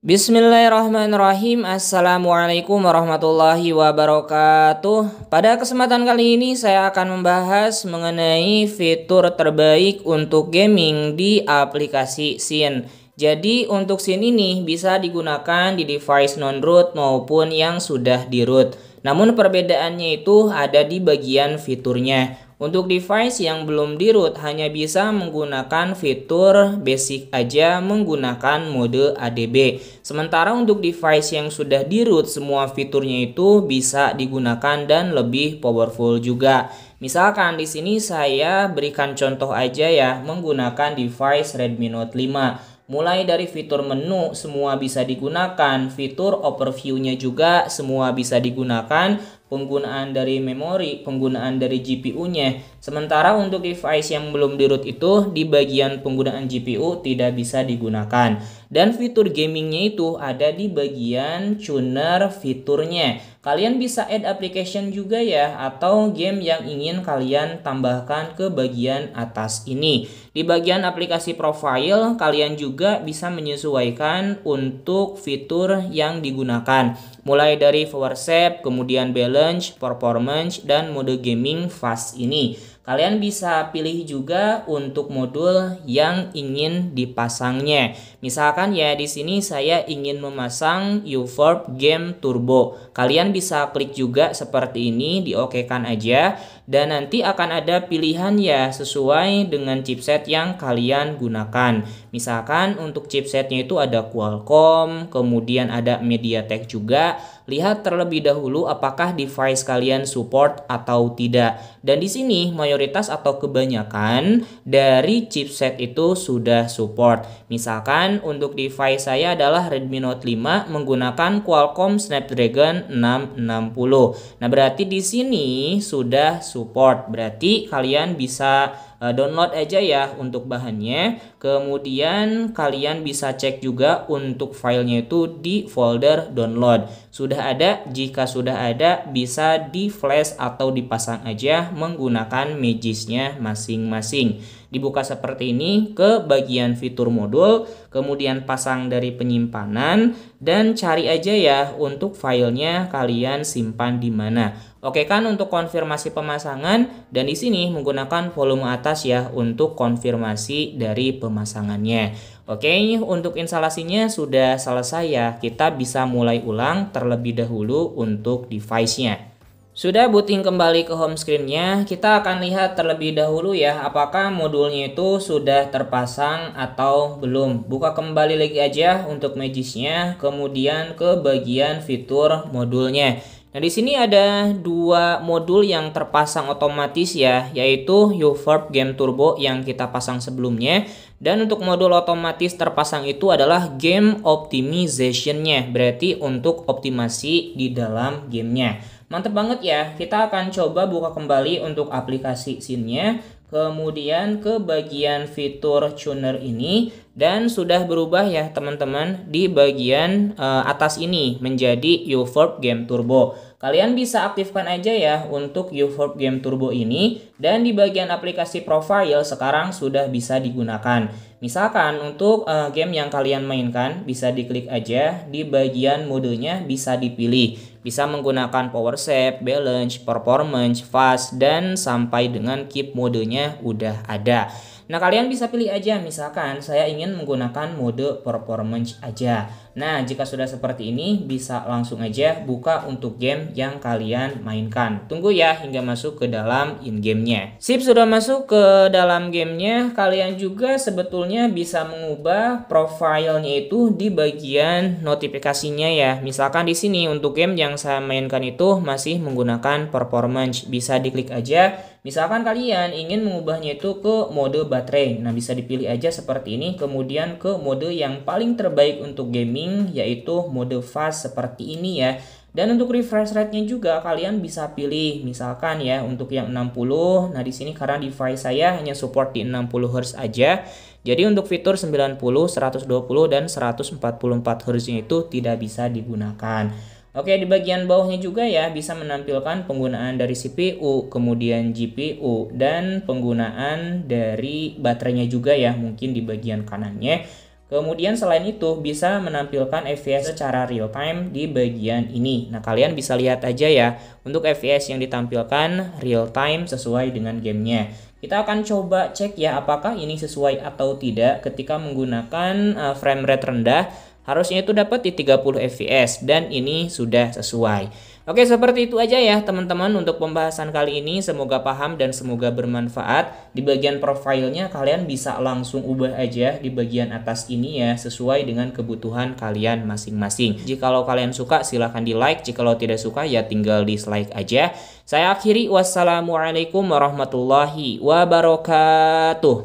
Bismillahirrahmanirrahim. Assalamualaikum warahmatullahi wabarakatuh. Pada kesempatan kali ini saya akan membahas mengenai fitur terbaik untuk gaming di aplikasi Syn. Jadi untuk Syn ini bisa digunakan di device non-root maupun yang sudah di root. Namun perbedaannya itu ada di bagian fiturnya. Untuk device yang belum di root hanya bisa menggunakan fitur basic aja menggunakan mode ADB. Sementara untuk device yang sudah di root semua fiturnya itu bisa digunakan dan lebih powerful juga. Misalkan di sini saya berikan contoh aja ya menggunakan device Redmi Note 5. Mulai dari fitur menu semua bisa digunakan, fitur overview-nya juga semua bisa digunakan, penggunaan dari memori, penggunaan dari GPU-nya. Sementara untuk device yang belum di root itu di bagian penggunaan GPU tidak bisa digunakan. Dan fitur gamingnya itu ada di bagian tuner fiturnya. Kalian bisa add application juga ya atau game yang ingin kalian tambahkan ke bagian atas ini. Di bagian aplikasi profile kalian juga bisa menyesuaikan untuk fitur yang digunakan. Mulai dari power save, kemudian balance, performance, dan mode gaming fast ini. Kalian bisa pilih juga untuk modul yang ingin dipasangnya. Misalkan ya di sini saya ingin memasang UVerb Game Turbo. Kalian bisa klik juga seperti ini, diokekan aja dan nanti akan ada pilihan ya sesuai dengan chipset yang kalian gunakan. Misalkan untuk chipsetnya itu ada Qualcomm, kemudian ada MediaTek juga. Lihat terlebih dahulu apakah device kalian support atau tidak. Dan di sini mayoritas atau kebanyakan dari chipset itu sudah support. Misalkan untuk device saya adalah Redmi Note 5 menggunakan Qualcomm Snapdragon 660. Nah, berarti di sini sudah support. Berarti kalian bisa download aja ya untuk bahannya. Kemudian kalian bisa cek juga untuk filenya itu di folder download. Sudah ada, jika sudah ada bisa di flash atau dipasang aja menggunakan Magisknya masing-masing. Dibuka seperti ini ke bagian fitur modul, kemudian pasang dari penyimpanan dan cari aja ya untuk filenya kalian simpan di mana. Oke kan untuk konfirmasi pemasangan dan di sini menggunakan volume atas ya untuk konfirmasi dari pemasangannya. Oke, untuk instalasinya sudah selesai ya. Kita bisa mulai ulang terlebih dahulu untuk device-nya. Sudah booting kembali ke home screen-nya, kita akan lihat terlebih dahulu ya apakah modulnya itu sudah terpasang atau belum. Buka kembali lagi aja untuk Magisknya, kemudian ke bagian fitur modulnya. Nah, di sini ada dua modul yang terpasang otomatis ya, yaitu UVerb Game Turbo yang kita pasang sebelumnya. Dan untuk modul otomatis terpasang itu adalah Game Optimization-nya, berarti untuk optimasi di dalam gamenya. Mantap banget ya, kita akan coba buka kembali untuk aplikasi Syn-nya. Kemudian ke bagian fitur tuner ini dan sudah berubah ya teman-teman di bagian atas ini menjadi UVerb Game Turbo. Kalian bisa aktifkan aja ya untuk UVerb Game Turbo ini dan di bagian aplikasi profile sekarang sudah bisa digunakan. Misalkan untuk game yang kalian mainkan bisa diklik aja di bagian modenya bisa dipilih. Bisa menggunakan power save, balance, performance, fast, dan sampai dengan keep modenya udah ada. Nah, kalian bisa pilih aja, misalkan saya ingin menggunakan mode performance aja. Nah, jika sudah seperti ini, bisa langsung aja buka untuk game yang kalian mainkan. Tunggu ya hingga masuk ke dalam in-game-nya. Sip, sudah masuk ke dalam gamenya. Kalian juga sebetulnya bisa mengubah profilnya itu di bagian notifikasinya ya. Misalkan di sini untuk game yang saya mainkan itu masih menggunakan performance. Bisa diklik aja. Misalkan kalian ingin mengubahnya itu ke mode baterai. Nah, bisa dipilih aja seperti ini. Kemudian ke mode yang paling terbaik untuk gaming, yaitu mode fast seperti ini ya. Dan untuk refresh rate-nya juga kalian bisa pilih. Misalkan ya untuk yang 60. Nah, di sini karena device saya hanya support di 60 Hz aja. Jadi untuk fitur 90, 120 dan 144 Hz-nya itu tidak bisa digunakan. Oke, di bagian bawahnya juga ya bisa menampilkan penggunaan dari CPU, kemudian GPU, dan penggunaan dari baterainya juga ya mungkin di bagian kanannya. Kemudian selain itu bisa menampilkan FPS secara real time di bagian ini. Nah, kalian bisa lihat aja ya untuk FPS yang ditampilkan real time sesuai dengan gamenya. Kita akan coba cek ya apakah ini sesuai atau tidak ketika menggunakan frame rate rendah. Harusnya itu dapat di 30 fps dan ini sudah sesuai. Oke, seperti itu aja ya teman-teman untuk pembahasan kali ini. Semoga paham dan semoga bermanfaat. Di bagian profilnya kalian bisa langsung ubah aja di bagian atas ini ya, sesuai dengan kebutuhan kalian masing-masing. Jikalau kalian suka silahkan di like, jikalau tidak suka ya tinggal dislike aja. Saya akhiri, wassalamualaikum warahmatullahi wabarakatuh.